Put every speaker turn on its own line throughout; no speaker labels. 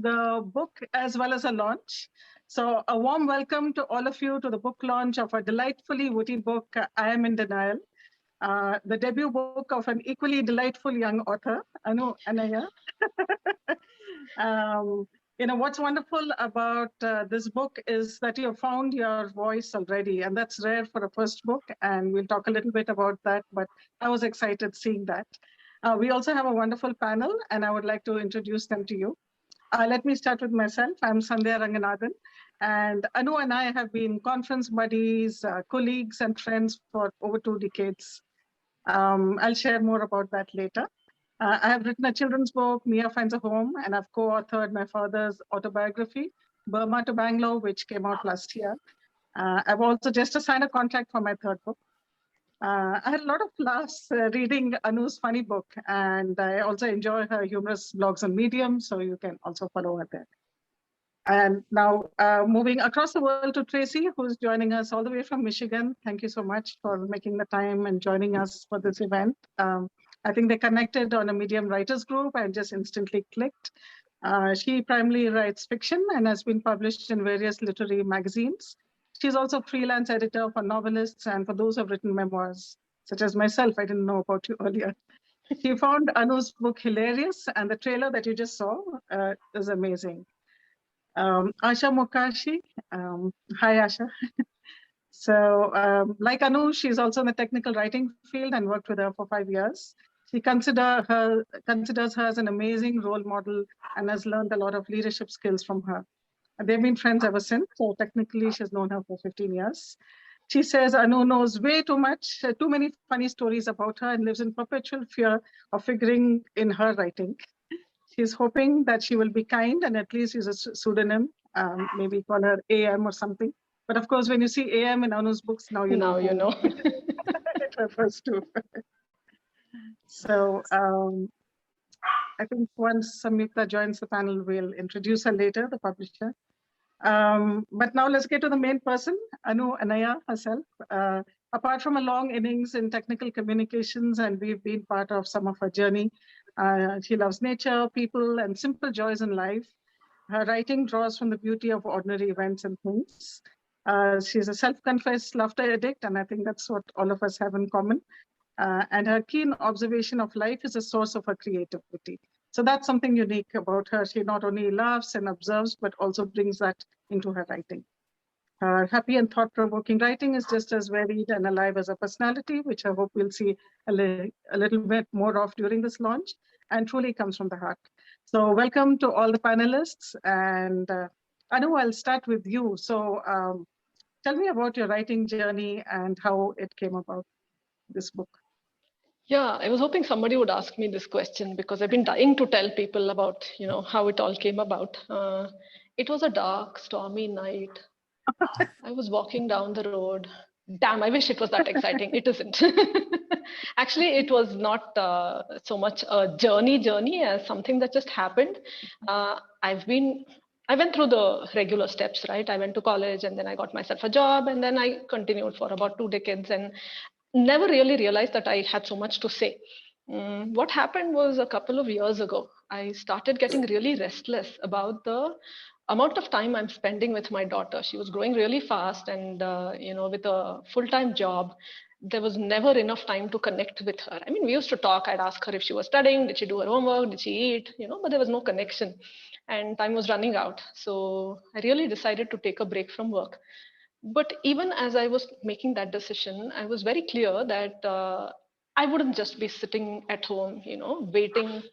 the book as well as a launch. So a warm welcome to all of you to the book launch of a delightfully witty book, I Am in Denial, the debut book of an equally delightful young author, Anu Anaya. um, what's wonderful about this book is that you have found your voice already, and that's rare for a first book, and we'll talk a little bit about that, but I was excited seeing that. We also have a wonderful panel, and I would like to introduce them to you. Let me start with myself. I'm Sandhya Ranganathan, and Anu and I have been conference buddies, colleagues, and friends for over 2 decades. I'll share more about that later. I have written a children's book, Mia Finds a Home, and I've co-authored my father's autobiography, Burma to Bangalore, which came out last year. I've also just signed a contract for my third book. I had a lot of laughs reading Anu's funny book, and I also enjoy her humorous blogs on Medium, so you can also follow her there. And now moving across the world to Tracy, who's joining us all the way from Michigan. Thank you so much for making the time and joining us for this event. I think they connected on a Medium writers group and just instantly clicked. She primarily writes fiction and has been published in various literary magazines. She's also freelance editor for novelists and for those who have written memoirs, such as myself. I didn't know about you earlier. She found Anu's book hilarious, and the trailer that you just saw is amazing. Asha Mokashi. Hi, Asha. So like Anu, she's also in the technical writing field and worked with her for 5 years. She considers her as an amazing role model and has learned a lot of leadership skills from her. They've been friends ever since. So technically, she's known her for 15 years. She says Anu knows way too much, too many funny stories about her, and lives in perpetual fear of figuring in her writing. She's hoping that she will be kind and at least use a pseudonym, maybe call her AM or something. But of course, when you see AM in Anu's books, now you know. It refers to. So I think once Samyuktha joins the panel, we'll introduce her later, the publisher. But now let's get to the main person, Anu Anaya herself. Apart from a long innings in technical communications, and we've been part of some of her journey, she loves nature, people, and simple joys in life. Her writing draws from the beauty of ordinary events and things. She's a self-confessed laughter addict, and I think that's what all of us have in common. And her keen observation of life is a source of her creativity. So that's something unique about her. She not only laughs and observes, but also brings that into her writing. Her happy and thought-provoking writing is just as varied and alive as a personality, which I hope we'll see a little bit more of during this launch, and truly comes from the heart. So welcome to all the panelists. And Anu, I'll start with you. So tell me about your writing journey and how it came about, this book.
Yeah, I was hoping somebody would ask me this question because I've been dying to tell people about, how it all came about. It was a dark, stormy night. I was walking down the road. Damn, I wish it was that exciting. It isn't. Actually, it was not so much a journey as something that just happened. I went through the regular steps, right? I went to college and then I got myself a job and then I continued for about 2 decades and never really realized that I had so much to say. What happened was a couple of years ago, I started getting really restless about the amount of time I'm spending with my daughter. She was growing really fast and, with a full-time job, there was never enough time to connect with her. I mean, we used to talk. I'd ask her if she was studying, did she do her homework, did she eat, but there was no connection and time was running out. So I really decided to take a break from work. But even as I was making that decision, I was very clear that I wouldn't just be sitting at home, waiting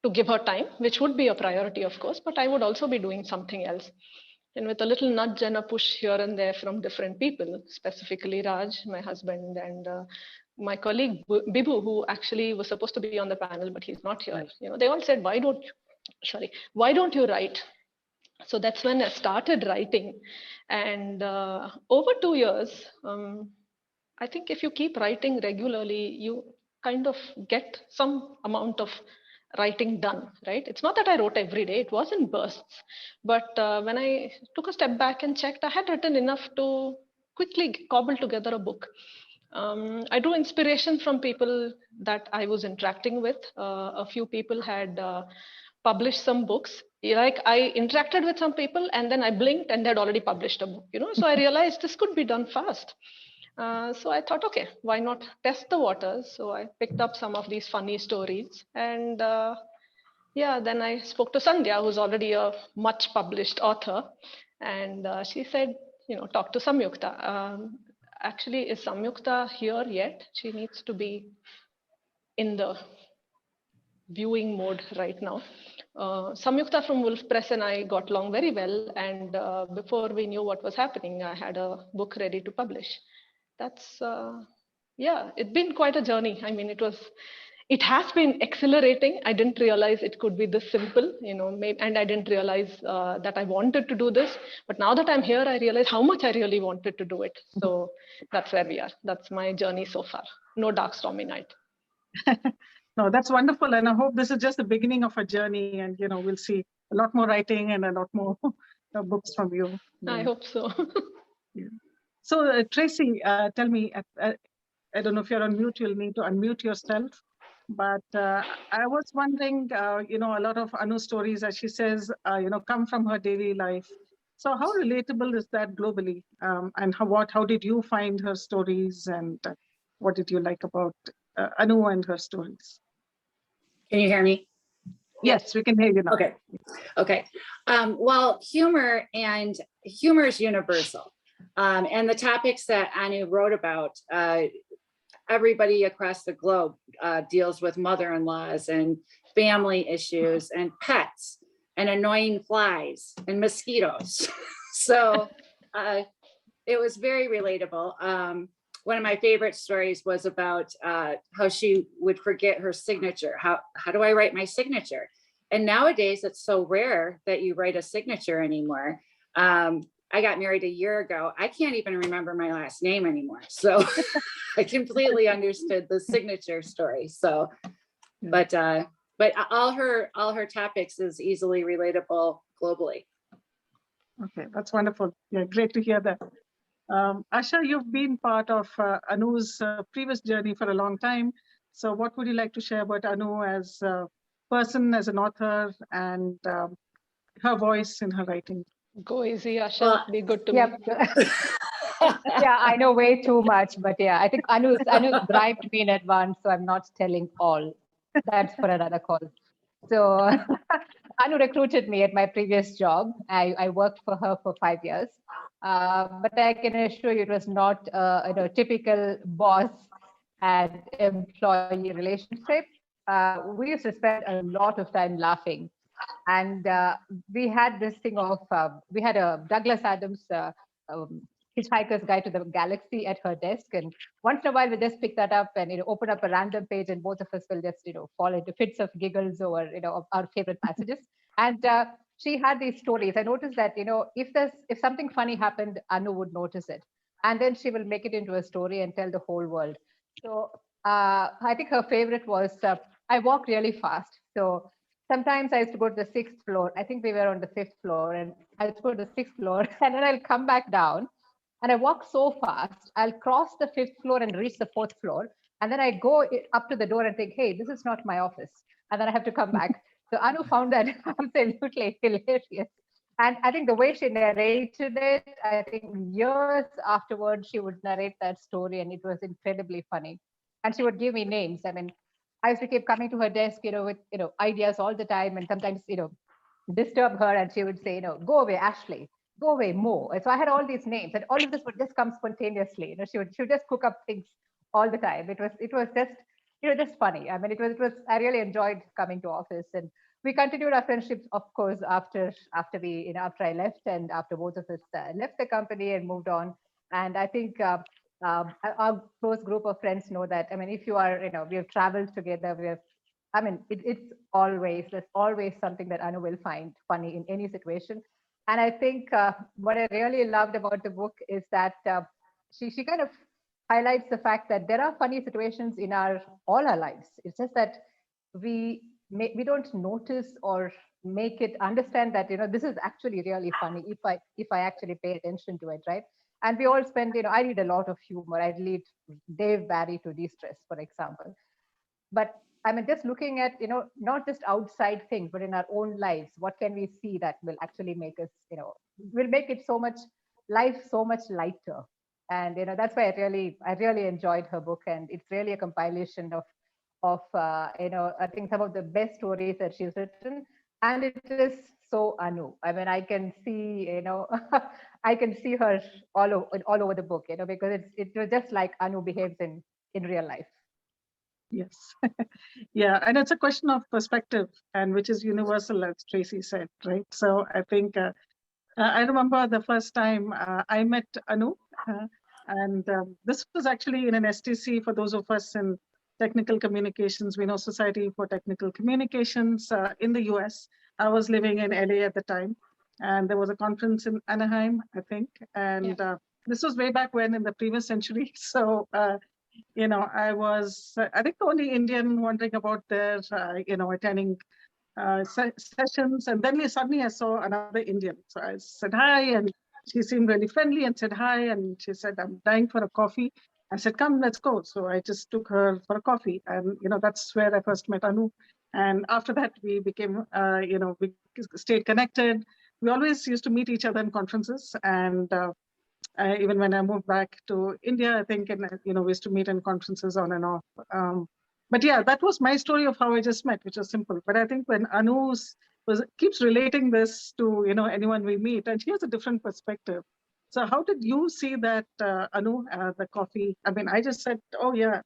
to give her time, which would be a priority, of course, but I would also be doing something else. And with a little nudge and a push here and there from different people, specifically Raj, my husband, and my colleague Bibu, who actually was supposed to be on the panel, but he's not here. They all said, why don't you write? So that's when I started writing. And over 2 years, I think if you keep writing regularly, you kind of get some amount of writing done, right? It's not that I wrote every day, it was in bursts. But when I took a step back and checked, I had written enough to quickly cobble together a book. I drew inspiration from people that I was interacting with. A few people had publish some books. Like I interacted with some people and then I blinked and they'd already published a book, So I realized this could be done fast. So I thought, okay, why not test the waters? So I picked up some of these funny stories and then I spoke to Sandhya, who's already a much published author. And she said, talk to Samyukta. Actually, is Samyukta here yet? She needs to be in the viewing mode right now. Samyukta from Wolf Press and I got along very well. And before we knew what was happening, I had a book ready to publish. That's, it's been quite a journey. I mean, it has been exhilarating. I didn't realize it could be this simple, and I didn't realize that I wanted to do this. But now that I'm here, I realize how much I really wanted to do it. So that's where we are. That's my journey so far. No dark stormy night.
No, that's wonderful. And I hope this is just the beginning of a journey. And, we'll see a lot more writing and a lot more books from you.
I hope so.
Yeah. So, Tracy, tell me, I don't know if you're on mute, you'll need to unmute yourself. But I was wondering, a lot of Anu stories, as she says, come from her daily life. So how relatable is that globally? And how did you find her stories, and what did you like about Anu and her stories?
Can you hear me?
Yes, we can hear you now.
Okay. Well, humor is universal. And the topics that Anu wrote about, everybody across the globe deals with mother-in-laws and family issues and pets and annoying flies and mosquitoes. So it was very relatable. One of my favorite stories was about how she would forget her signature. How do I write my signature? And nowadays it's so rare that you write a signature anymore. I got married a year ago. I can't even remember my last name anymore. So I completely understood the signature story. So, but all her topics is easily relatable globally.
Okay, that's wonderful. Yeah, great to hear that. Asha, you've been part of Anu's previous journey for a long time. So what would you like to share about Anu as a person, as an author, and her voice in her writing?
Go easy, Asha. Be good to me.
Yeah, I know way too much, but yeah, I think Anu's bribed me in advance, so I'm not telling all. That's for another call. So Anu recruited me at my previous job. I worked for her for 5 years, but I can assure you it was not a typical boss and employee relationship. We used to spend a lot of time laughing, and we had this thing of we had a Douglas Adams Hitchhiker's Guide to the Galaxy at her desk, and once in a while we just pick that up and open up a random page, and both of us will just fall into fits of giggles over our favorite passages. And she had these stories. I noticed that if something funny happened, Anu would notice it, and then she will make it into a story and tell the whole world. So I think her favorite was I walk really fast. So sometimes I used to go to the 6th floor. I think we were on the 5th floor, and I used to go to the 6th floor, and then I'll come back down. And I walk so fast, I'll cross the 5th floor and reach the 4th floor. And then I go up to the door and think, hey, this is not my office. And then I have to come back. So Anu found that absolutely hilarious. And I think the way she narrated it, I think years afterwards, she would narrate that story, and it was incredibly funny. And she would give me names. I mean, I used to keep coming to her desk, with ideas all the time, and sometimes disturb her, and she would say, go away, Ashley, go away, Mo. And so I had all these names, and all of this would just come spontaneously. She would just cook up things all the time. It was just just funny. I mean, it was. I really enjoyed coming to office, and we continued our friendship, of course, after I left, and after both of us left the company and moved on. And I think our close group of friends know that. I mean, if you are, we have traveled together. There's always something that Anu will find funny in any situation. And I think what I really loved about the book is that she kind of highlights the fact that there are funny situations in all our lives. It's just that we don't notice or make it understand that this is actually really funny if I actually pay attention to it, right? And we all spend, I read a lot of humor. I read Dave Barry to de-stress, for example. But I mean, just looking at, not just outside things, but in our own lives, what can we see that will actually make us, will make it life so much lighter. And, that's why I really enjoyed her book. And it's really a compilation of I think some of the best stories that she's written. And it is so Anu. I mean, I can see, I can see her all over the book, because it was just like Anu behaves in real life.
Yes. Yeah. And it's a question of perspective, and which is universal, as Tracy said, right? So I think I remember the first time I met Anu, and this was actually in an STC for those of us in technical communications. We know Society for Technical Communications in the US. I was living in LA at the time, and there was a conference in Anaheim, I think. And this was way back when in the previous century. So, I was, I think, the only Indian wondering about their, attending sessions. And then suddenly I saw another Indian. So I said hi, and she seemed really friendly and said hi. And she said, I'm dying for a coffee. I said, come, let's go. So I just took her for a coffee. And, that's where I first met Anu. And after that, we became, we stayed connected. We always used to meet each other in conferences. And even when I moved back to India, I think, and, we used to meet in conferences on and off. But yeah, that was my story of how I just met, which was simple. But I think when Anu keeps relating this to, anyone we meet, and she has a different perspective. So how did you see that, Anu, the coffee? I mean, I just said, oh yeah,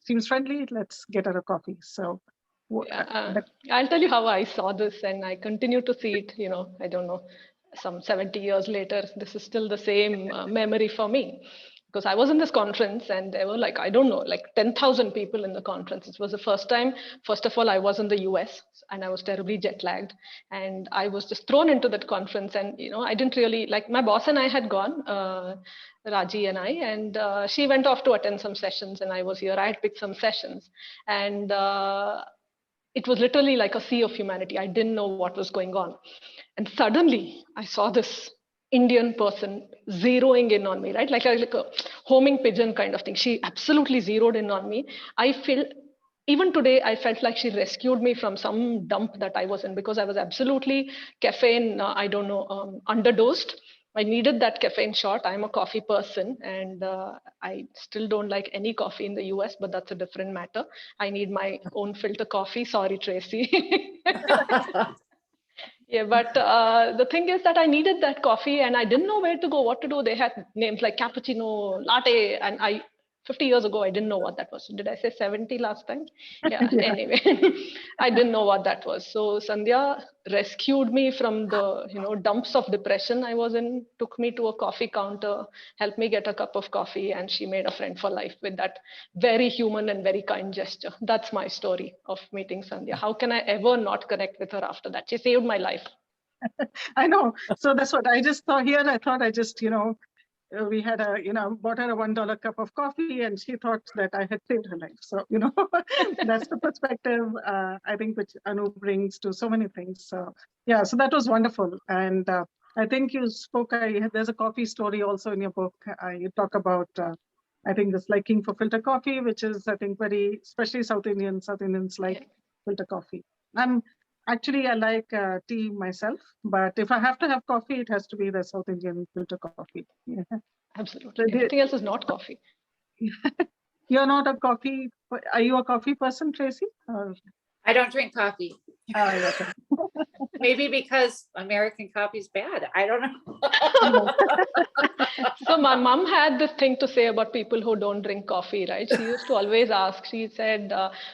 seems friendly, let's get her a coffee. So
I'll tell you how I saw this, and I continue to see it, I don't know, some 70 years later, this is still the same memory for me. Because I was in this conference and there were like, I don't know, like 10,000 people in the conference. It was the first time. First of all, I was in the US and I was terribly jet lagged. And I was just thrown into that conference. And, I didn't really, like my boss and I had gone, Raji and I, and she went off to attend some sessions and I was here. I had picked some sessions. And it was literally like a sea of humanity. I didn't know what was going on. And suddenly I saw this Indian person zeroing in on me, right? Like a homing pigeon kind of thing. She absolutely zeroed in on me. Even today, I felt like she rescued me from some dump that I was in, because I was absolutely caffeine, underdosed. I needed that caffeine shot. I'm a coffee person, and I still don't like any coffee in the US, but that's a different matter. I need my own filter coffee. Sorry, Tracy. Yeah, but the thing is that I needed that coffee and I didn't know where to go, what to do. They had names like cappuccino, latte, and 50 years ago, I didn't know what that was. Did I say 70 last time? Yeah, anyway, I didn't know what that was. So Sandhya rescued me from the, dumps of depression I was in, took me to a coffee counter, helped me get a cup of coffee, and she made a friend for life with that very human and very kind gesture. That's my story of meeting Sandhya. How can I ever not connect with her after that? She saved my life.
I know. So that's what I just saw here. I thought I just, we had bought her a $1 cup of coffee and she thought that I had saved her life. So, that's the perspective, I think, which Anu brings to so many things. So, yeah, so that was wonderful. And I think you spoke, there's a coffee story also in your book. You talk about, I think, this liking for filter coffee, which is, I think, especially South Indians like filter coffee. Actually, I like tea myself, but if I have to have coffee, it has to be the South Indian filter coffee. Yeah.
Absolutely. Everything else is not coffee.
You're not a coffee. Are you a coffee person, Tracy? Or?
I don't drink coffee.
Okay.
Maybe because American coffee is bad. I don't know.
So my mom had this thing to say about people who don't drink coffee, right? She used to always ask, she said,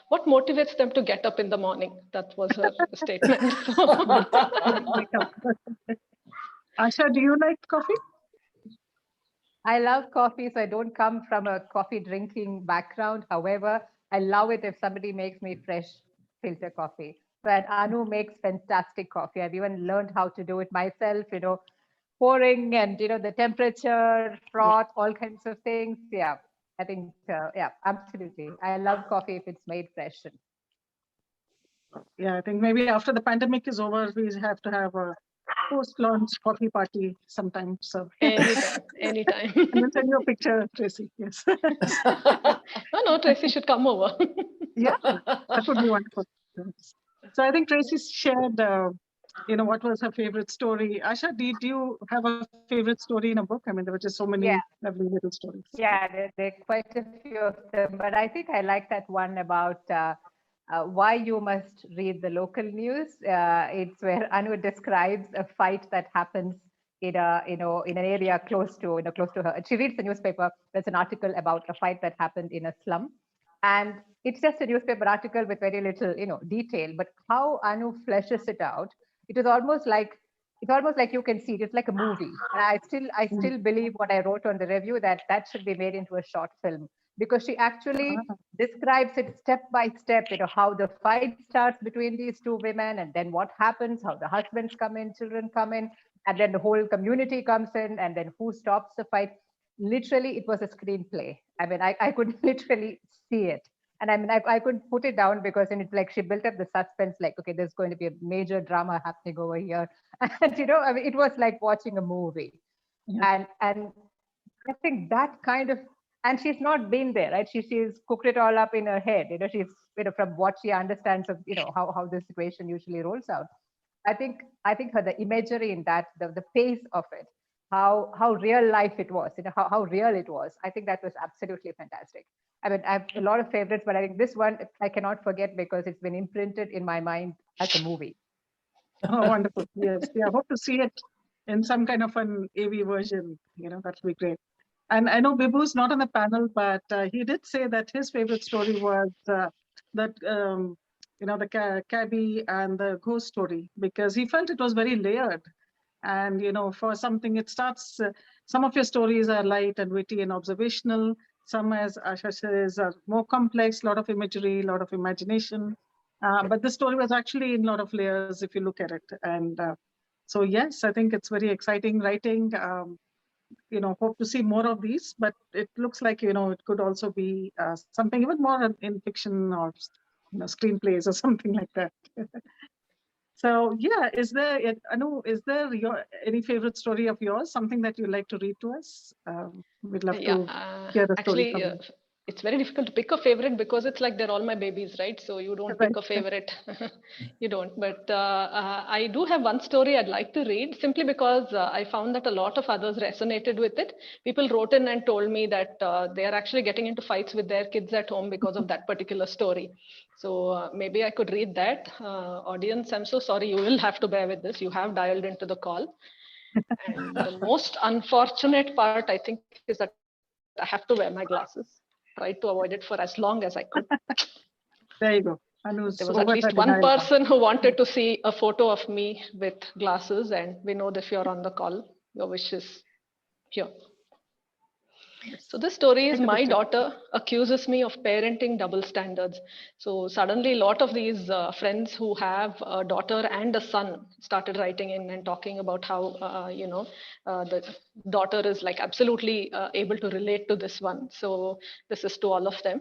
what motivates them to get up in the morning? That was her statement.
Asha, do you like coffee?
I love coffee, so I don't come from a coffee drinking background. However, I love it if somebody makes me fresh filter coffee. But Anu makes fantastic coffee. I've even learned how to do it myself, pouring and, the temperature, froth, all kinds of things. Yeah, I think, absolutely. I love coffee if it's made fresh.
Yeah, I think maybe after the pandemic is over, we have to have a post-launch coffee party sometime. So
anytime.
And we'll send you a picture, Tracy. Yes.
No, Tracy should come over.
Yeah, that would be wonderful. So I think Tracy shared, what was her favorite story. Asha, did you have a favorite story in a book? I mean, there were just so many
Yeah.
lovely little stories.
Yeah, there are quite a few of them, but I think I like that one about why you must read the local news. It's where Anu describes a fight that happens in in an area close to her. She reads the newspaper. There's an article about a fight that happened in a slum, and it's just a newspaper article with very little, detail. But how Anu fleshes it out, it is almost like you can see it. It's like a movie. And I still believe what I wrote on the review, that should be made into a short film, because she actually describes it step by step, how the fight starts between these two women, and then what happens, how the husbands come in, children come in, and then the whole community comes in, and then who stops the fight. Literally, it was a screenplay. I mean, I could literally see it. And I mean, I couldn't put it down, because it's like she built up the suspense, like, okay, there's going to be a major drama happening over here. And, I mean, it was like watching a movie. And I think that kind of, and she's not been there, right? She's cooked it all up in her head. She's, from what she understands of, how the situation usually rolls out. I think the imagery in that, the pace of it, how real life it was, how real it was. I think that was absolutely fantastic. I mean, I have a lot of favorites, but I think this one I cannot forget, because it's been imprinted in my mind as a movie.
Oh, wonderful. Yes. Yeah, I hope to see it in some kind of an AV version. That would be great. And I know Vibhu's not on the panel, but he did say that his favorite story was the cabbie and the ghost story, because he felt it was very layered. And, for something, it starts, some of your stories are light and witty and observational. Some, as Asha says, are more complex, a lot of imagery, a lot of imagination. But the story was actually in a lot of layers if you look at it. And so, yes, I think it's very exciting writing. Hope to see more of these, but it looks like, it could also be something even more in fiction, or, screenplays or something like that. So yeah, Anu, is there any favorite story of yours, something that you'd like to read to us? We'd love to hear the story from you.
It's very difficult to pick a favorite, because it's like they're all my babies, right? So you don't pick a favorite. You don't. But I do have one story I'd like to read, simply because I found that a lot of others resonated with it. People wrote in and told me that they are actually getting into fights with their kids at home because of that particular story. So maybe I could read that. Audience, I'm so sorry. You will have to bear with this. You have dialed into the call. And the most unfortunate part, I think, is that I have to wear my glasses. Tried to avoid it for as long as I could.
There you go. Anu's
there was at least one person who wanted to see a photo of me with glasses, and we know that if you're on the call, your wish is here. So this story is my daughter accuses me of parenting double standards. So suddenly a lot of these friends who have a daughter and a son started writing in and talking about how, the daughter is like absolutely able to relate to this one. So this is to all of them.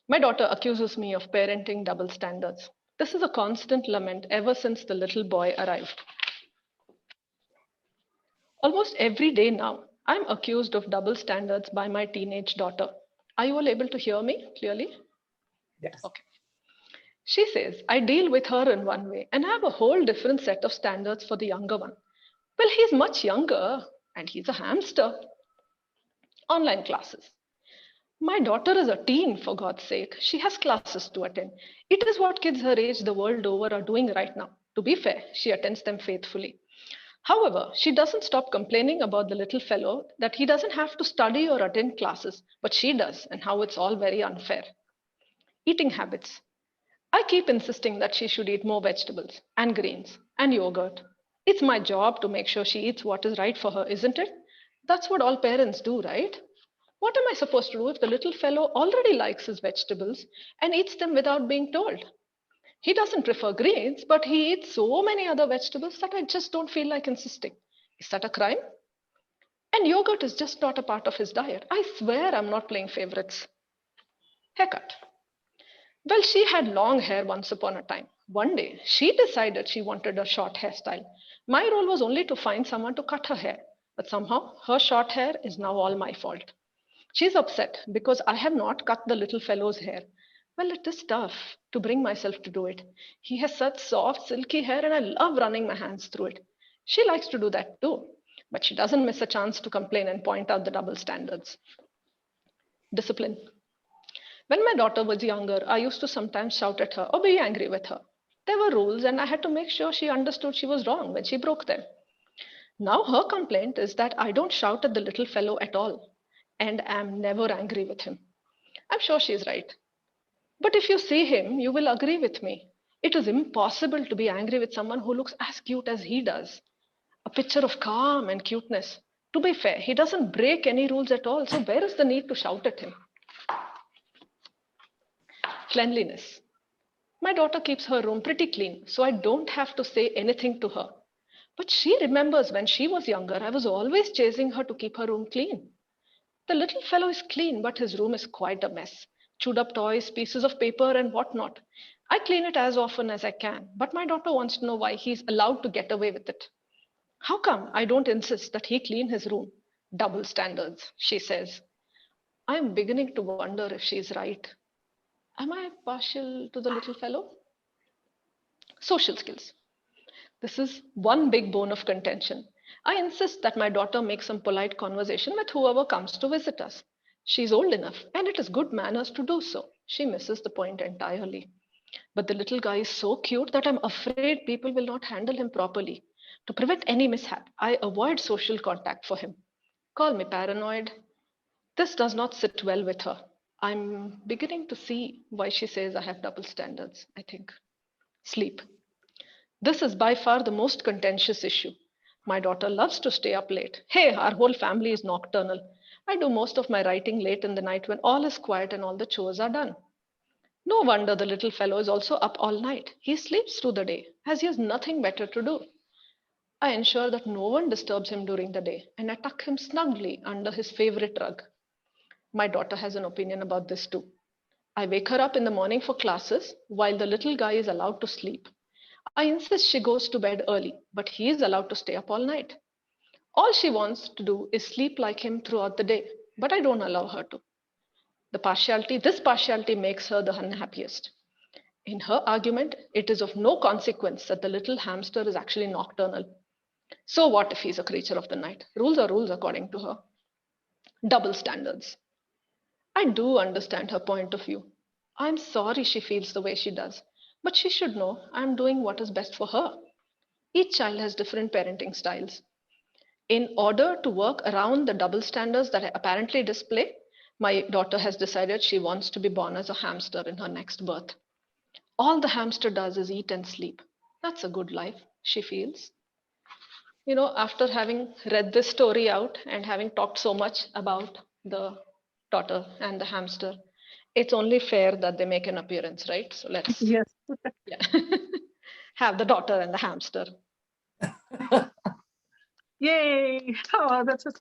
My daughter accuses me of parenting double standards. This is a constant lament ever since the little boy arrived. Almost every day now, I'm accused of double standards by my teenage daughter. Are you all able to hear me clearly?
Yes.
Okay. She says, I deal with her in one way and have a whole different set of standards for the younger one. Well, he's much younger and he's a hamster. Online classes. My daughter is a teen, for God's sake. She has classes to attend. It is what kids her age the world over are doing right now. To be fair, she attends them faithfully. However, she doesn't stop complaining about the little fellow that he doesn't have to study or attend classes, but she does, and how it's all very unfair. Eating habits. I keep insisting that she should eat more vegetables and greens and yogurt. It's my job to make sure she eats what is right for her, isn't it? That's what all parents do, right? What am I supposed to do if the little fellow already likes his vegetables and eats them without being told? He doesn't prefer greens, but he eats so many other vegetables that I just don't feel like insisting. Is that a crime? And yogurt is just not a part of his diet. I swear I'm not playing favorites. Haircut. Well, she had long hair once upon a time. One day, she decided she wanted a short hairstyle. My role was only to find someone to cut her hair, but somehow her short hair is now all my fault. She's upset because I have not cut the little fellow's hair. Well, it is tough to bring myself to do it. He has such soft, silky hair, and I love running my hands through it. She likes to do that too, but she doesn't miss a chance to complain and point out the double standards. Discipline. When my daughter was younger, I used to sometimes shout at her or be angry with her. There were rules, and I had to make sure she understood she was wrong when she broke them. Now her complaint is that I don't shout at the little fellow at all, and am never angry with him. I'm sure she's right. But if you see him, you will agree with me. It is impossible to be angry with someone who looks as cute as he does. A picture of calm and cuteness. To be fair, he doesn't break any rules at all, so where is the need to shout at him? Cleanliness. My daughter keeps her room pretty clean, so I don't have to say anything to her. But she remembers when she was younger, I was always chasing her to keep her room clean. The little fellow is clean, but his room is quite a mess. Chewed up toys, pieces of paper, and whatnot. I clean it as often as I can, but my daughter wants to know why he's allowed to get away with it. How come I don't insist that he clean his room? Double standards, she says. I am beginning to wonder if she's right. Am I partial to the little fellow? Social skills. This is one big bone of contention. I insist that my daughter make some polite conversation with whoever comes to visit us. She's old enough, and it is good manners to do so. She misses the point entirely. But the little guy is so cute that I'm afraid people will not handle him properly. To prevent any mishap, I avoid social contact for him. Call me paranoid. This does not sit well with her. I'm beginning to see why she says I have double standards, I think. Sleep. This is by far the most contentious issue. My daughter loves to stay up late. Hey, our whole family is nocturnal. I do most of my writing late in the night when all is quiet and all the chores are done. No wonder the little fellow is also up all night. He sleeps through the day, as he has nothing better to do. I ensure that no one disturbs him during the day, and I tuck him snugly under his favorite rug. My daughter has an opinion about this too. I wake her up in the morning for classes while the little guy is allowed to sleep. I insist she goes to bed early, but he is allowed to stay up all night. All she wants to do is sleep like him throughout the day, but I don't allow her to. This partiality makes her the unhappiest. In her argument, it is of no consequence that the little hamster is actually nocturnal. So what if he's a creature of the night? Rules are rules according to her. Double standards. I do understand her point of view. I'm sorry she feels the way she does, but she should know I'm doing what is best for her. Each child has different parenting styles. In order to work around the double standards that I apparently display, my daughter has decided she wants to be born as a hamster in her next birth. All the hamster does is eat and sleep. That's a good life, she feels. You know, after having read this story out and having talked so much about the daughter and the hamster, it's only fair that they make an appearance, right? So let's
Yes.
yeah. have the daughter and the hamster.
Yay. Oh, that's a,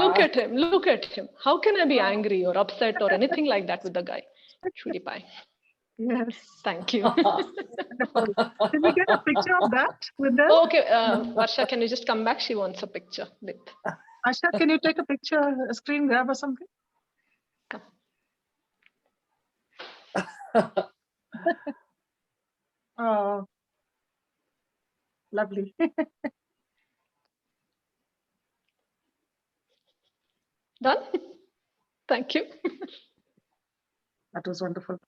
Look at him, look at him. How can I be angry or upset or anything like that with the guy? Cutie pie.
yes.
Thank you.
Wonderful. Did we get a picture of that with them?
Okay, Varsha, can you just come back? She wants a picture with.
Asha, can you take a picture, a screen grab or something?
Come.
Oh, lovely.
Done? Thank you.
That was wonderful.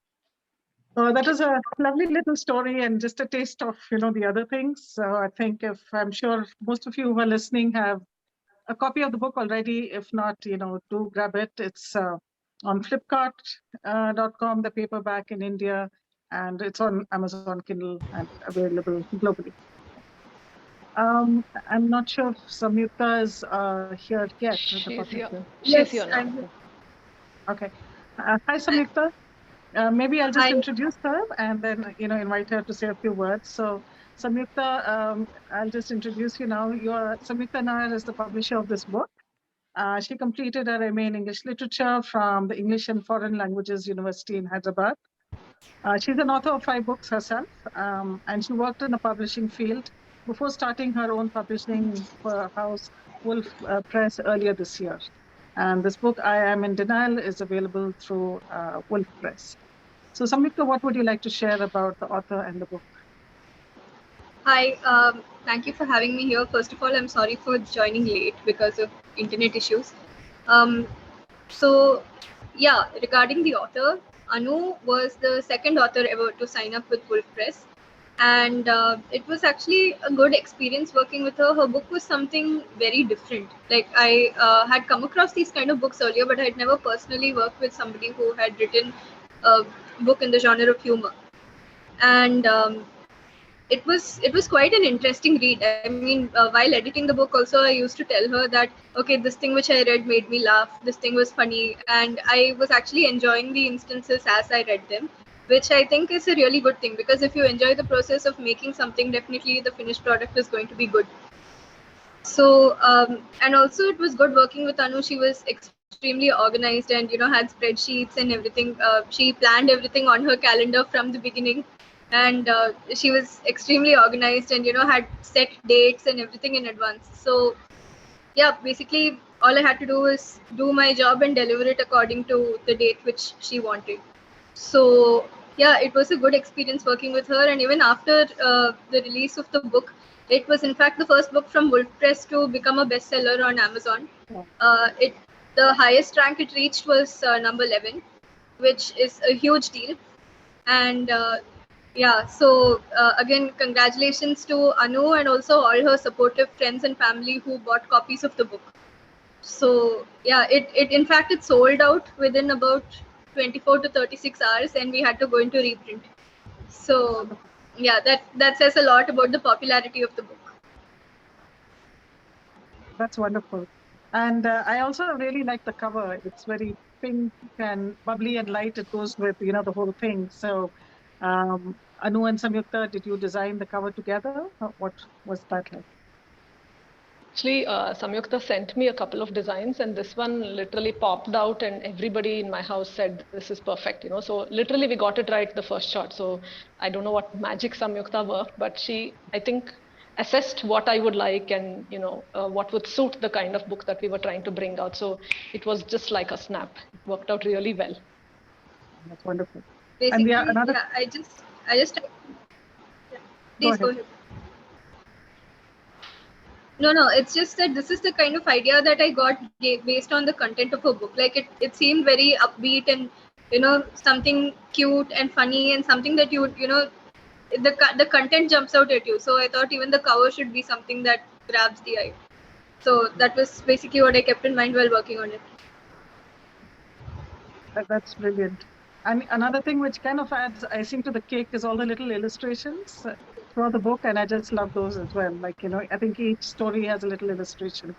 That was a lovely little story and just a taste of, the other things. So I think I'm sure most of you who are listening have a copy of the book already. If not, do grab it. It's on Flipkart.com, the paperback in India, and it's on Amazon Kindle and available globally. I'm not sure if Samyuktha is here yet.
She's here.
Yes,
She's here now.
Okay. Hi, Samyuktha. Maybe I'll just
Hi.
introduce her and then, invite her to say a few words. So, Samyuktha, I'll just introduce you now. Samyuktha Nair is the publisher of this book. She completed her MA in English Literature from the English and Foreign Languages University in Hyderabad. She's an author of 5 books herself, and she worked in the publishing field before starting her own publishing house, Wolf Press, earlier this year. And this book, I Am in Denial, is available through Wolf Press. So Samyukta, what would you like to share about the author and the book?
Hi, thank you for having me here. First of all, I'm sorry for joining late because of internet issues. Um, so, yeah, regarding the author, Anu was the second author ever to sign up with Wolf Press. And it was actually a good experience working with her. Her book was something very different. Like, I had come across these kind of books earlier, but I had never personally worked with somebody who had written a book in the genre of humor. And it was quite an interesting read. I mean, while editing the book also, I used to tell her that, okay, this thing which I read made me laugh, this thing was funny, and I was actually enjoying the instances as I read them, which I think is a really good thing, because if you enjoy the process of making something, definitely the finished product is going to be good. So and also it was good working with Anu. She was extremely organized and had spreadsheets and everything. She planned everything on her calendar from the beginning, and she was extremely organized and had set dates and everything in advance. So yeah, basically all I had to do was do my job and deliver it according to the date which she wanted. So yeah, it was a good experience working with her. And even after the release of the book, it was in fact the first book from Wolf Press to become a bestseller on Amazon. It The highest rank it reached was number 11, which is a huge deal. And yeah, so again, congratulations to Anu and also all her supportive friends and family who bought copies of the book. So yeah, it in fact it sold out within about 24 to 36 hours, and we had to go into reprint. So yeah, that says a lot about the popularity of the book.
That's wonderful. And I also really like the cover. It's very pink and bubbly and light. It goes with, the whole thing. So, Anu and Samyukta, did you design the cover together? What was that like?
Actually, Samyukta sent me a couple of designs, and this one literally popped out, and everybody in my house said this is perfect. So literally we got it right the first shot. So I don't know what magic Samyukta worked, but she, I think, assessed what I would like and what would suit the kind of book that we were trying to bring out. So it was just like a snap. It worked out really well.
That's wonderful.
Basically,
and another.
yeah, I just yeah, please go ahead. No, it's just that this is the kind of idea that I got based on the content of a book. Like it seemed very upbeat and something cute and funny and something that the content jumps out at you. So I thought even the cover should be something that grabs the eye. So that was basically what I kept in mind while working on it.
That's brilliant. And another thing which kind of adds icing to the cake is all the little illustrations throughout the book, and I just love those as well. Like, I think each story has a little illustration.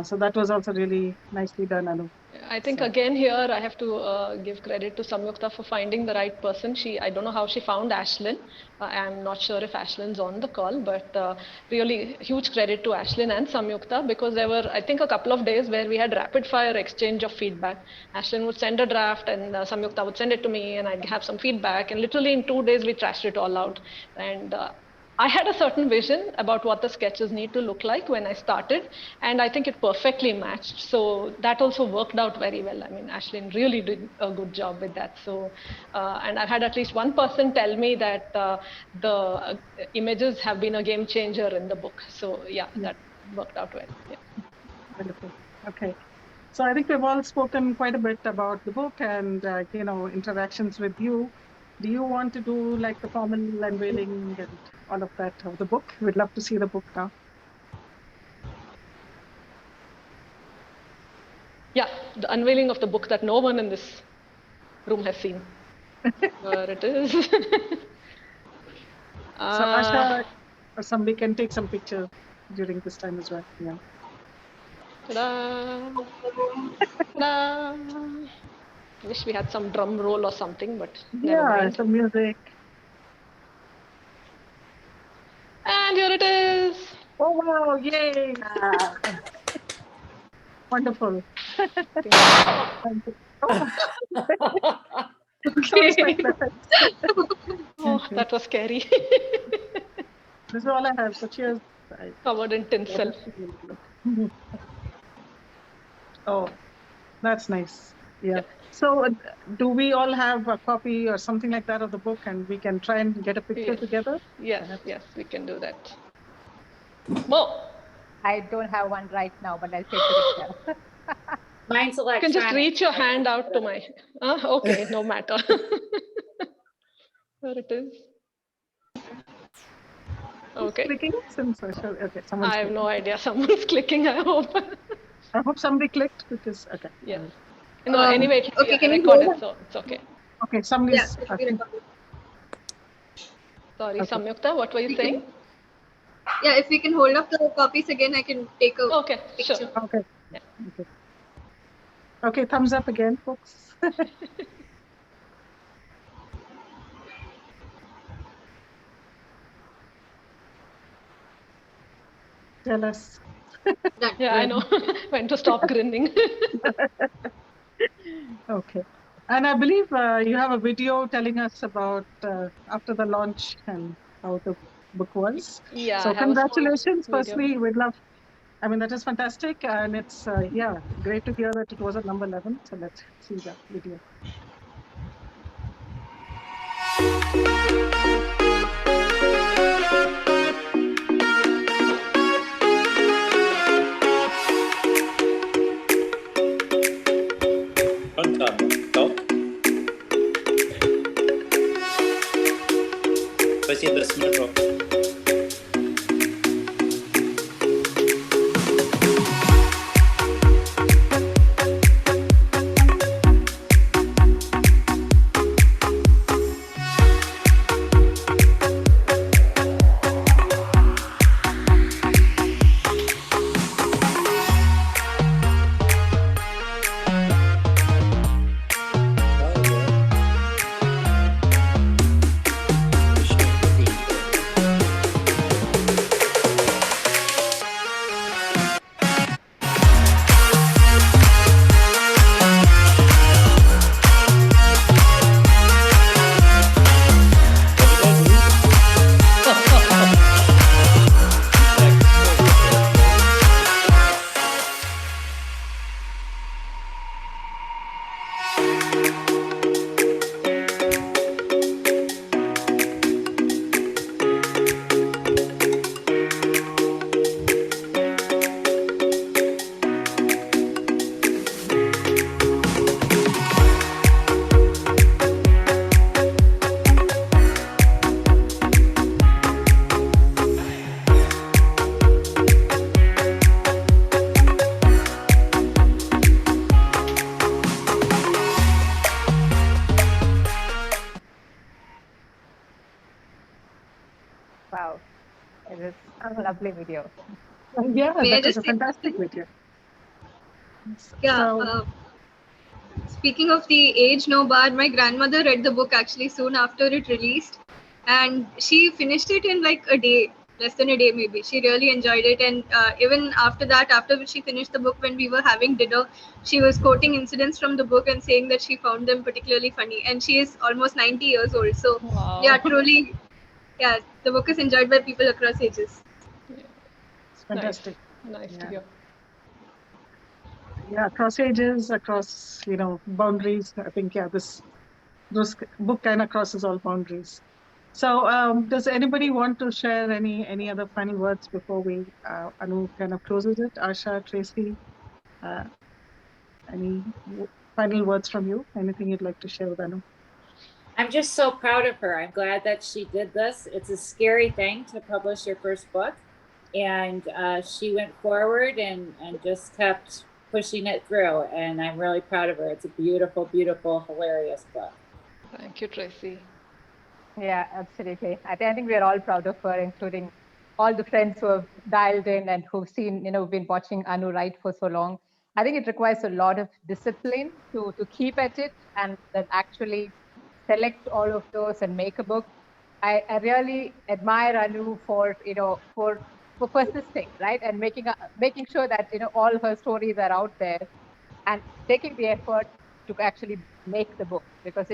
So that was also really nicely done, Anu.
I think again here I have to give credit to Samyukta for finding the right person. I don't know how she found Ashlyn. I'm not sure if Ashlyn's on the call, but really huge credit to Ashlyn and Samyukta, because there were, I think, a couple of days where we had rapid fire exchange of feedback. Ashlyn would send a draft and Samyukta would send it to me and I'd have some feedback, and literally in 2 days we trashed it all out. And I had a certain vision about what the sketches need to look like when I started, and I think it perfectly matched. So that also worked out very well. I mean, Ashlyn really did a good job with that. So, and I've had at least one person tell me that the images have been a game changer in the book. So yeah, that worked out well. Yeah.
Wonderful. Okay. So I think we've all spoken quite a bit about the book and, interactions with you. Do you want to do like the formal unveiling and all of that of the book? We'd love to see the book now.
Yeah, the unveiling of the book that no one in this room has seen. There it is.
So Asha or somebody can take some pictures during this time as well. Yeah.
Ta-da! Ta-da! Wish we had some drum roll or something, but never mind.
Some music.
And here it is.
Oh wow! Yay! Wonderful. Thank you. Oh.
Okay.
Oh, that was scary.
This is all I have. So cheers.
Covered in tinsel.
Oh, that's nice. Yeah. So do we all have a copy or something like that of the book, and we can try and get a picture
Yes.
together?
Yes,
Perhaps?
yes, we can do that. Mo,
I don't have one right now, but I'll take a picture.
Mine's
you can just
electronic.
reach your hand out to my. Okay, no matter. Where it is. Okay.
Clicking since okay, someone's
I have
clicking.
no idea. Someone's clicking, I hope.
I hope somebody clicked because okay.
Yes. No, anyway, it will
Okay,
be
can you
recorded,
hold?
so it's okay.
Okay,
Yeah,
somebody's
it will be recorded.
Sorry,
Okay.
Samyukta, what were you saying?
Yeah, if we can hold up the copies again, I can take a
Okay, sure.
picture.
Okay.
Yeah.
Okay. Okay, thumbs up again, folks. Tell us.
Done.
Yeah, I know. When to stop grinning.
Okay. And I believe you have a video telling us about after the launch and how the book was.
Yeah,
So
I have a small
congratulations.
video.
Firstly, we'd love, I mean, that is fantastic. And it's, yeah, great to hear that it was at number 11. So let's see the video.
Talk. 发现的什么时候？
Wow, it is a lovely video.
Yeah,
May I
that is
just
a
say
fantastic
something?
video.
Yeah.
So,
Speaking of the age no barred, my grandmother read the book actually soon after it released, and she finished it in like a day, less than a day maybe. She really enjoyed it, and even after that, after she finished the book, when we were having dinner, she was quoting incidents from the book and saying that she found them particularly funny. And she is almost 90 years old, so
Wow.
yeah, truly, yeah, the book is enjoyed by people across ages.
it's fantastic.
Nice to
Yeah.
hear.
Yeah, across ages, across, you know, boundaries. I think, yeah, this book kind of crosses all boundaries. So does anybody want to share any other final words before we, Anu kind of closes it? Asha, Tracy, any final words from you? Anything you'd like to share with Anu?
I'm just so proud of her. I'm glad that she did this. It's a scary thing to publish your first book. And she went forward and just kept pushing it through. And I'm really proud of her. It's a beautiful, beautiful, hilarious book.
Thank you, Tracy.
Yeah, absolutely. I think we're all proud of her, including all the friends who have dialed in and who've seen, been watching Anu write for so long. I think it requires a lot of discipline to keep at it and then actually select all of those and make a book. I really admire Anu for, for persisting, right? And making sure that, all her stories are out there and taking the effort to actually make the book, because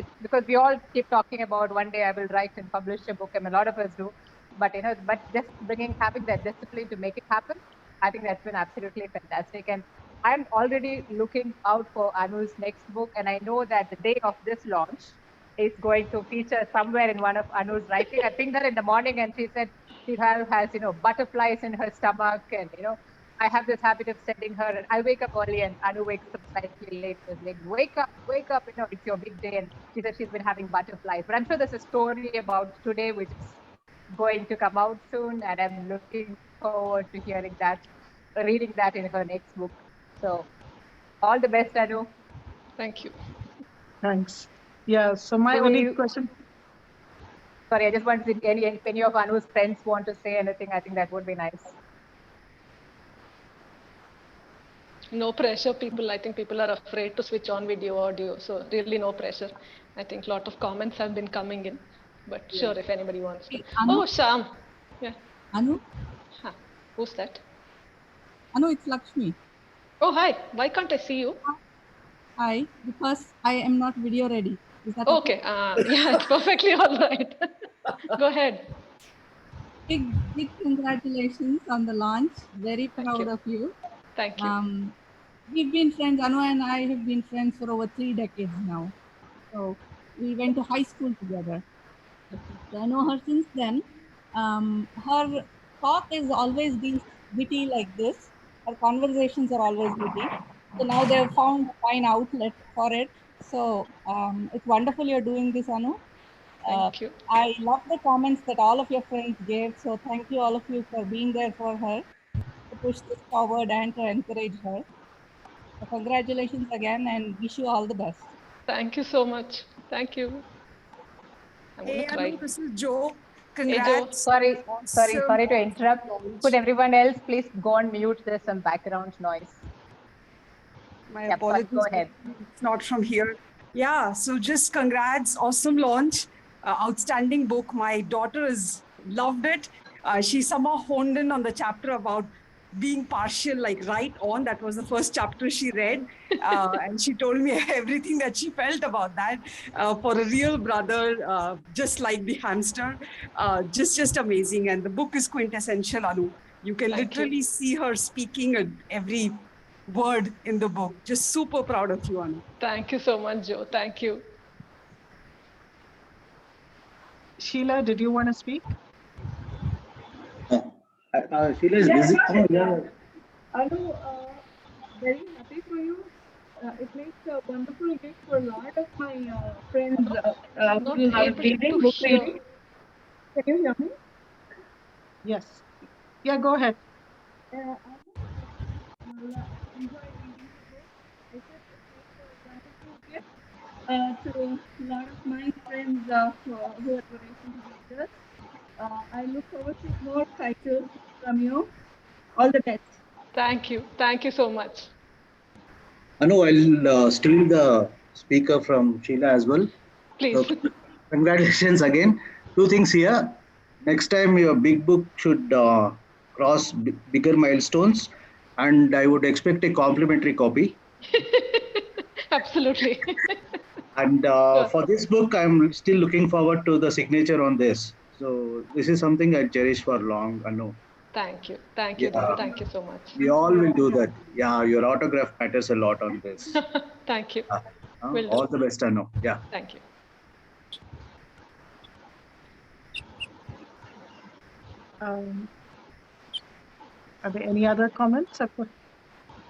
we all keep talking about one day I will write and publish a book, and a lot of us do, but just having that discipline to make it happen, I think that's been absolutely fantastic. And I'm already looking out for Anu's next book, and I know that the day of this launch is going to feature somewhere in one of Anu's writing. I pinged her in the morning, and she said she has butterflies in her stomach, and I have this habit of sending her. And I wake up early, and Anu wakes up slightly late. So it's like, wake up! It's your big day. And she said she's been having butterflies. But I'm sure there's a story about today, which is going to come out soon, and I'm looking forward to hearing that, reading that in her next book. So, all the best, Anu.
Thank you.
Thanks. Yeah. So my
So
only question.
Sorry, I just wanted to see if any of Anu's friends want to say anything. I think that would be nice.
No pressure, people. I think people are afraid to switch on video audio. So really no pressure. I think a lot of comments have been coming in. But sure, if anybody wants to.
Hey, Anu?
Oh, Sham. Yeah.
Anu?
Huh. Who's that?
Anu, it's Lakshmi.
Oh, hi. Why can't I see you?
Hi, because I am not video ready. Is that
Okay. Yeah, it's perfectly all right. Go ahead.
Big congratulations on the launch. Very proud of you.
Thank you.
We've been friends, Anu and I have been friends for over 3 decades now. So we went to high school together. So I know her since then. Her talk is always been witty like this. Her conversations are always witty. So now they've found a fine outlet for it. So it's wonderful you're doing this, Anu.
Thank you.
I love the comments that all of your friends gave. So thank you all of you for being there for her, to push this forward and to encourage her. So congratulations again and wish you all the best.
Thank you so much. Thank you. I'm
Hey,
gonna cry.
Anu, this is Joe.
Hey, Joe.
Congrats.
Sorry to interrupt.
launch.
Could everyone else please go on mute? There's some background noise.
My
Yep, sorry,
apologies.
go ahead.
It's not from here. Yeah, so just congrats. Awesome launch. Outstanding book. My daughter has loved it. She somehow honed in on the chapter about being partial, like right on. That was the first chapter she read. And she told me everything that she felt about that. For a real brother, just like the hamster. Just amazing. And the book is quintessential, Anu. You can literally see her speaking at every word in the book. Just super proud of you, Anu.
Thank you so much, Joe. Thank you.
Sheila, did you want to speak?
Sheila is busy. Oh, yeah.
Anu, very happy for you. It makes a wonderful gift for a lot of my friends who are reading, book reading. Can you hear me?
Yes. Yeah, go ahead.
I enjoy reading the book. I said it makes a wonderful gift to a lot of my friends who are recent readers. I look forward to more titles from you. All the best.
Thank you. Thank you so much.
Anu, I'll steal the speaker from Sheila as well.
Please.
So, congratulations again. 2 things here. Next time your big book should cross bigger milestones, and I would expect a complimentary copy.
Absolutely.
And for this book, I'm still looking forward to the signature on this. So this is something I cherish for long, Anu.
Thank you. Thank you.
Yeah.
Thank you so much.
We all will do that. Yeah, your autograph matters a lot on this.
Thank you.
All the best, Anu. Yeah.
Thank you.
Are there any other comments?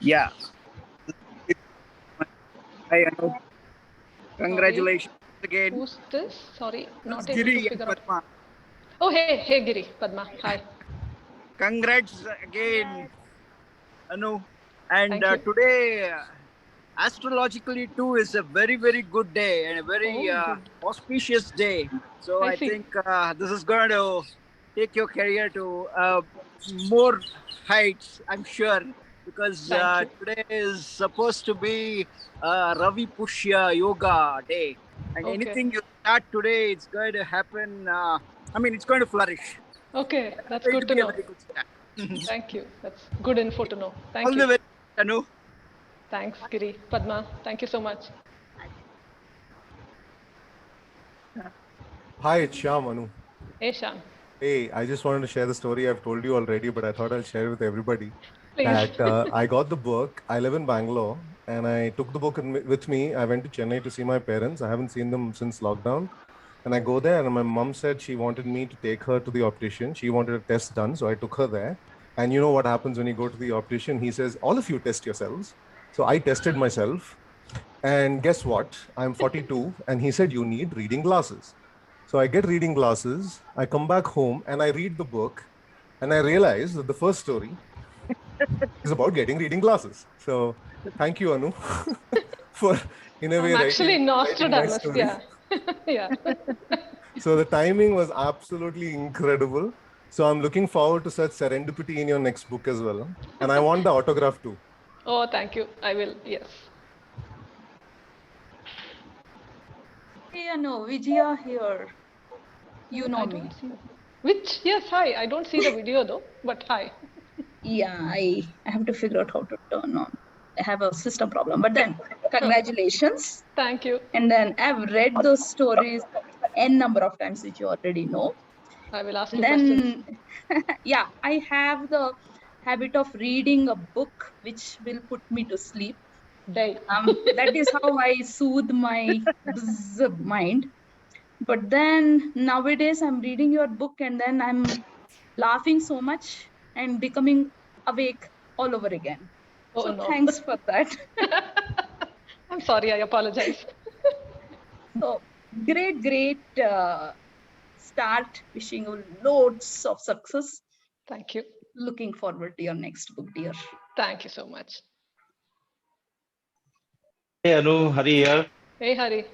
Yeah. Hi, Anu. Congratulations again.
Who's this? Sorry, not
It's
able
Giri
to figure
and
out.
Padma.
Oh, hey, Giri, Padma. Hi.
Congrats again, Anu. And
Thank you.
today, astrologically too, is a very, very good day and a very auspicious day. So I think this is going to take your career to more heights, I'm sure, because today is supposed to be Ravi Pushya Yoga Day. And anything you start today, it's going to happen. It's going to flourish.
Okay, that's good to know. Thank you. That's good info to know. Thank you.
All the way, Anu.
Thanks, Giri. Padma, thank you so much.
Hi, it's Shyam, Anu.
Hey, Shyam.
Hey, I just wanted to share the story I've told you already, but I thought I'll share it with everybody. that I got the book. I live in Bangalore and I took the book with me. I went to Chennai to see my parents. I haven't seen them since lockdown. And I go there and my mom said she wanted me to take her to the optician. She wanted a test done. So I took her there. And you know what happens when you go to the optician? He says, all of you test yourselves. So I tested myself. And guess what? I'm 42. And he said, you need reading glasses. So I get reading glasses. I come back home and I read the book. And I realize that the first story is about getting reading glasses. So thank you, Anu, for in a way
I'm actually
writing my
Nostradamus.
story.
Yeah. Yeah.
So the timing was absolutely incredible. So I'm looking forward to such serendipity in your next book as well. And I want the autograph too.
Oh, thank you. I will. Yes.
Hey, Anu, Vijaya here. You know me.
Which? Yes, hi. I don't see the video though, but hi.
Yeah, I have to figure out how to turn on. I have a system problem, but then congratulations.
Thank you.
And then I've read those stories n number of times, which you already know.
I will ask you
Then,
questions.
yeah, I have the habit of reading a book which will put me to sleep. That is how I soothe my mind. But then nowadays I'm reading your book and then I'm laughing so much and becoming awake all over again.
Oh,
so
no.
Thanks for that.
I'm sorry, I apologize.
So great start. Wishing you loads of success.
Thank you.
Looking forward to your next book, dear.
Thank you so much.
Hey Anu, Hari here.
Hey, Hari.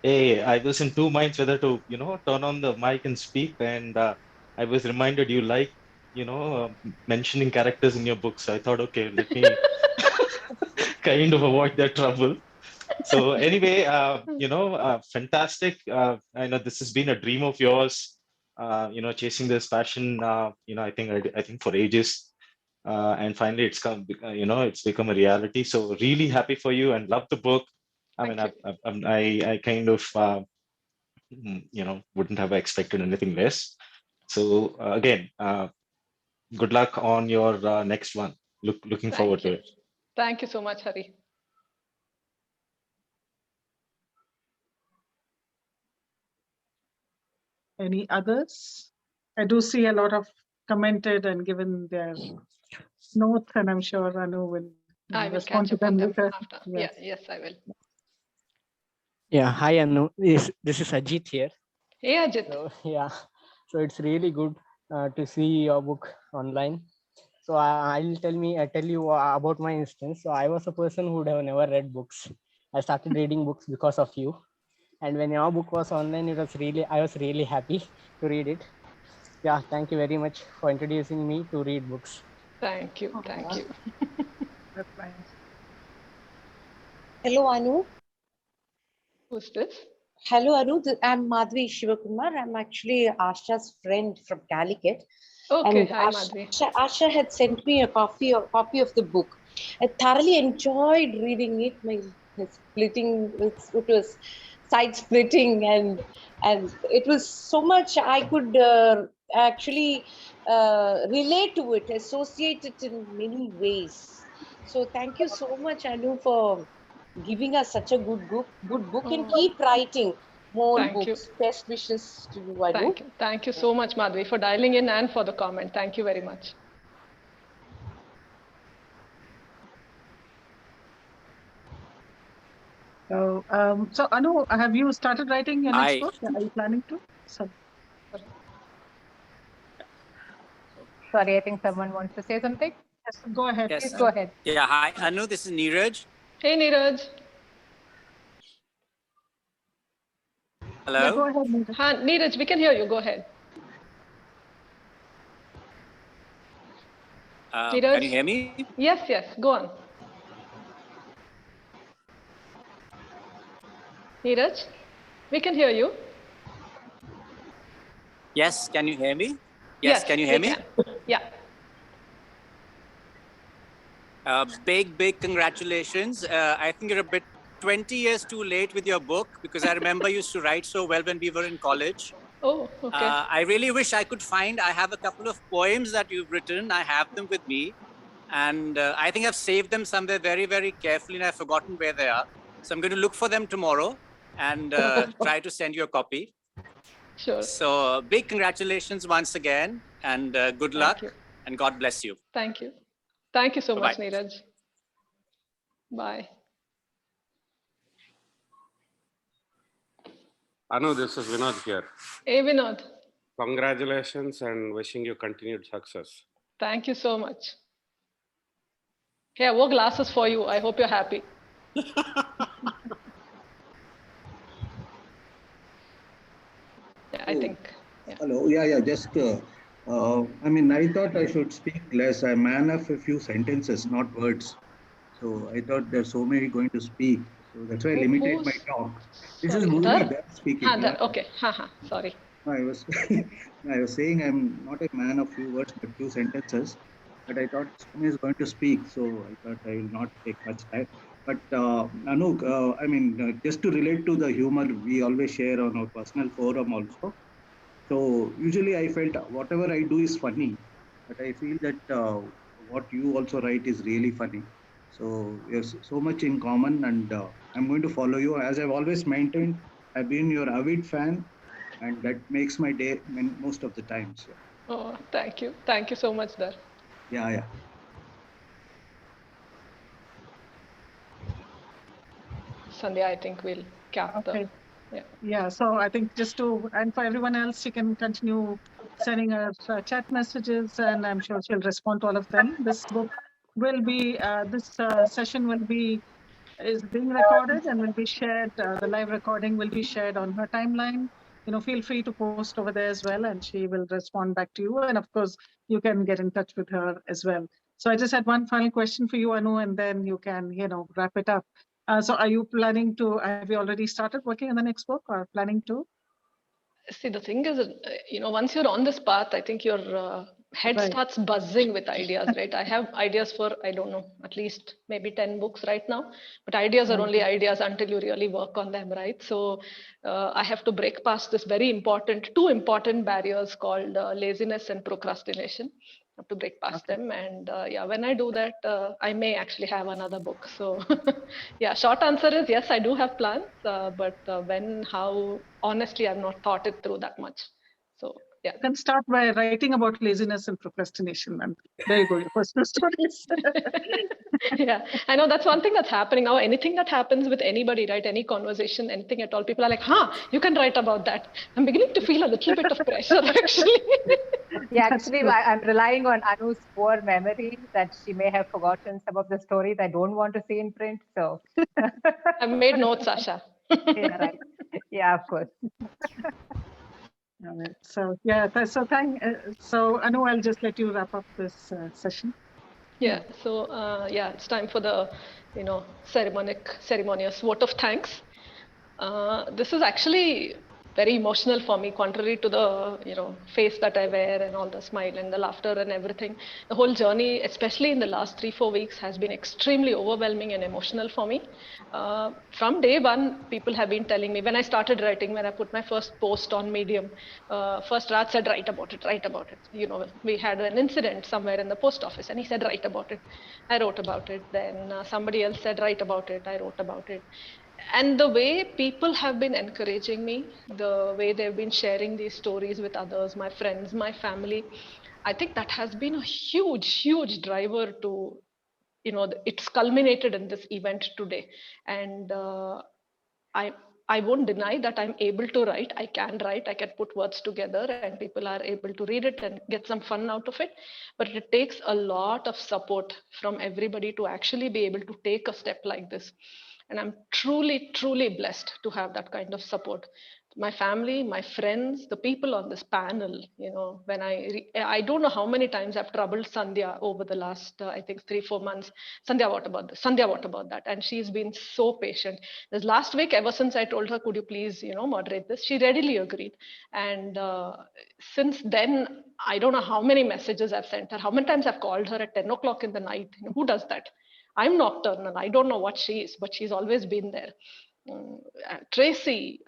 Hey, I was in two minds whether to, turn on the mic and speak, and I was reminded you like, mentioning characters in your books. So I thought, okay, let me kind of avoid that trouble. So anyway, fantastic. I know this has been a dream of yours. Chasing this passion. I think for ages. And finally it's come, it's become a reality. So really happy for you and love the book. I kind of, wouldn't have expected anything less. So again, good luck on your next one. Looking forward to it.
Thank you so much, Hari.
Any others? I do see a lot of commented and given their notes, and I'm sure Anu will respond to them later.
After. Yes. Yes, I will.
Yeah, hi Anu. This is Ajit here.
Hey, Ajit.
So, yeah, so it's really good to see your book online. So I'll tell you about my instance. So I was a person who would have never read books. I started reading books because of you, and when your book was online, I was really happy to read it. Yeah, thank you very much for introducing me to read books.
Thank you. Thank you.
That's nice.
Hello, Anu.
Who's this?
Hello, Anu. I'm Madhvi Shivakumar. I'm actually Asha's friend from Calicut.
Okay,
and
hi, Madhvi.
Asha had sent me a copy of the book. I thoroughly enjoyed reading it. It was side splitting, and it was so much I could actually relate to it, associate it in many ways. So thank you so much, Anu, for giving us such a good book, and keep writing more
Thank
books.
you.
Best wishes to you, Anu.
Thank you. Thank you so much, Madhvi, for dialing in and for the comment. Thank you very much.
So, Anu, have you started writing your next book? Are you planning to?
Sorry, I think someone wants to say something.
Yes, go ahead.
Yes.
Please go ahead.
Yeah, hi, Anu. This is Neeraj.
Hey, Neeraj.
Hello.
Yeah, go ahead, Neeraj.
Hi, Neeraj, we can hear you. Go ahead.
Can you hear me?
Yes, yes. Go on. Neeraj, we can hear you.
Yes, can you hear me? Yes, can you hear me?
Yeah.
Big congratulations. I think you're a bit 20 years too late with your book, because I remember you used to write so well when we were in college.
Oh, okay.
I really wish I could find, I have a couple of poems that you've written. I have them with me. And I think I've saved them somewhere very, very carefully, and I've forgotten where they are. So I'm going to look for them tomorrow and try to send you a copy.
Sure.
So big congratulations once again, and good luck, and God bless you.
Thank you. Thank you so
Bye-bye.
much, Neeraj. Bye.
Anu, this is Vinod here.
Hey, Vinod.
Congratulations and wishing you continued success.
Thank you so much. Hey, I wore glasses for you. I hope you're happy. Yeah, I think. Yeah.
Hello. Yeah. Just, I mean, I thought I should speak less. I'm a man of a few sentences, not words. So I thought there's so many going to speak. So that's why I limited my talk. This is
Sorry,
Murli Dar speaking.
Dar. Okay. Sorry.
I was I was saying I'm not a man of few words but few sentences, but I thought Soumya is going to speak, so I thought I will not take much time. But Anu, I mean, just to relate to the humor we always share on our personal forum also. So usually I felt whatever I do is funny, but I feel that what you also write is really funny. So there's so much in common, and I'm going to follow you. As I've always maintained, I've been your avid fan, and that makes my day most of the times. Yeah.
Oh, thank you. Thank you so much, Dar.
Yeah.
Sandhya, I think we'll cap the.
Yeah. So I think just to, and for everyone else, you can continue sending us chat messages, and I'm sure she'll respond to all of them. This book will be, this session is being recorded and will be shared. The live recording will be shared on her timeline. Feel free to post over there as well, and she will respond back to you. And of course, you can get in touch with her as well. So I just had one final question for you, Anu, and then you can, wrap it up. So are you planning to, have you already started working on the next book or planning to?
See, the thing is, once you're on this path, I think your head starts buzzing with ideas, right? I have ideas for, I don't know, at least maybe 10 books right now, but ideas are only ideas until you really work on them, right? So I have to break past this two important barriers called laziness and procrastination. I have to break past them. And when I do that, I may actually have another book. So yeah, short answer is yes, I do have plans, but when, how, honestly, I've not thought it through that much. So yeah.
You can start by writing about laziness and procrastination, and there you go, your first two stories.
Yeah, I know that's one thing that's happening now. Anything that happens with anybody, right? Any conversation, anything at all, people are like, you can write about that. I'm beginning to feel a little bit of pressure, actually.
Yeah, actually, I'm relying on Anu's poor memory that she may have forgotten some of the stories I don't want to see in print. So
I've made notes, Asha.
Yeah, right. Yeah, of course.
All right. So yeah, so Anu, I'll just let you wrap up this session.
Yeah. So it's time for the ceremonious vote of thanks. This is actually very emotional for me, contrary to the face that I wear and all the smile and the laughter and everything. The whole journey, especially in the last 3-4 weeks, has been extremely overwhelming and emotional for me. From day one, people have been telling me, when I started writing, when I put my first post on Medium, first Raj said, write about it. We had an incident somewhere in the post office, and he said, write about it. I wrote about it. Then somebody else said, write about it. I wrote about it. And the way people have been encouraging me, the way they've been sharing these stories with others, my friends, my family, I think that has been a huge driver to, it's culminated in this event today. And I won't deny that I'm able to write. I can write, I can put words together, and people are able to read it and get some fun out of it. But it takes a lot of support from everybody to actually be able to take a step like this. And I'm truly blessed to have that kind of support. My family, my friends, the people on this panel, when I don't know how many times I've troubled Sandhya over the last, I think 3-4 months. Sandhya, what about this? Sandhya, what about that? And she's been so patient. This last week, ever since I told her, could you please, moderate this? She readily agreed. And since then, I don't know how many messages I've sent her, how many times I've called her at 10 o'clock in the night. Who does that? I'm nocturnal. I don't know what she is, but she's always been there. Tracy,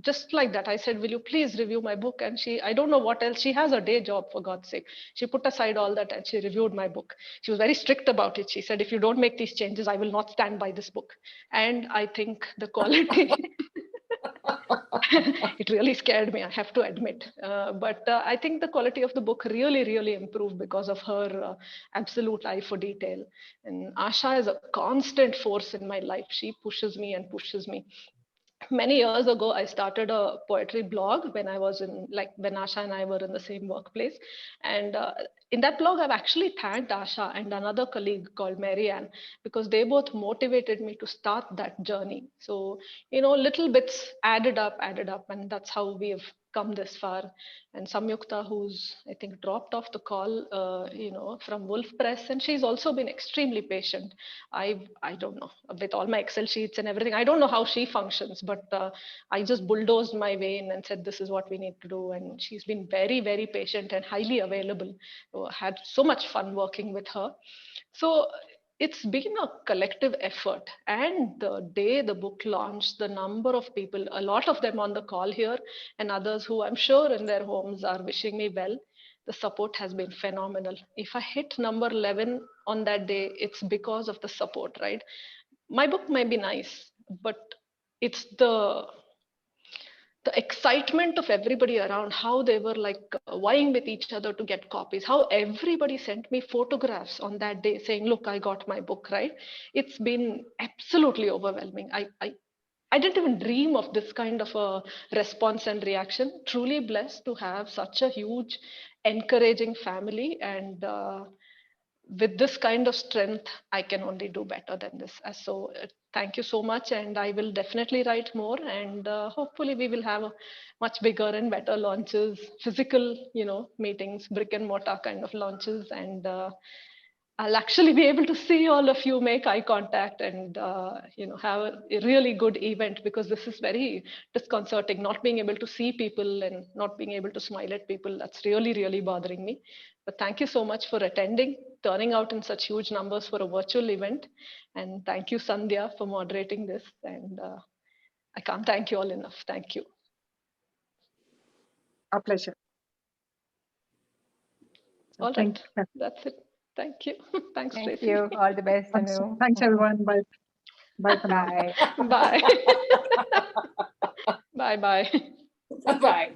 just like that, I said, will you please review my book? And I don't know what else, she has a day job, for God's sake. She put aside all that and she reviewed my book. She was very strict about it. She said, if you don't make these changes, I will not stand by this book. And I think the quality, it really scared me, I have to admit. But I think the quality of the book really, really improved because of her absolute eye for detail. And Asha is a constant force in my life. She pushes me and pushes me. Many years ago, I started a poetry blog when I was when Asha and I were in the same workplace. And in that blog, I've actually thanked Asha and another colleague called Marianne, because they both motivated me to start that journey. So, little bits added up, and that's how we have come this far. And Samyuktha, who's I think dropped off the call, from Wolf Press, and she's also been extremely patient. I don't know, with all my Excel sheets and everything, I don't know how she functions, but I just bulldozed my way in and said, this is what we need to do. And she's been very, very patient and highly available. So I had so much fun working with her. So it's been a collective effort. And the day the book launched, the number of people, a lot of them on the call here and others who I'm sure in their homes are wishing me well, the support has been phenomenal. If I hit number 11 on that day, it's because of the support, right? My book may be nice, but it's the excitement of everybody around, how they were vying with each other to get copies, how everybody sent me photographs on that day saying, look, I got my book, right? It's been absolutely overwhelming. I didn't even dream of this kind of a response and reaction. Truly blessed to have such a huge, encouraging family. And with this kind of strength, I can only do better than this. So thank you so much. And I will definitely write more. And hopefully we will have a much bigger and better launches, physical, meetings, brick and mortar kind of launches. And I'll actually be able to see all of you, make eye contact, and have a really good event, because this is very disconcerting, not being able to see people and not being able to smile at people. That's really, really bothering me. But thank you so much for attending, turning out in such huge numbers for a virtual event. And thank you, Sandhya, for moderating this. And I can't thank you all enough. Thank you.
Our pleasure.
All right, that's it. Thank you. Thanks,
Thank
Tracy.
you. All the best, Anu.
Thanks, everyone. Bye. Bye for now.
Bye.
Bye. Bye-bye.
Bye.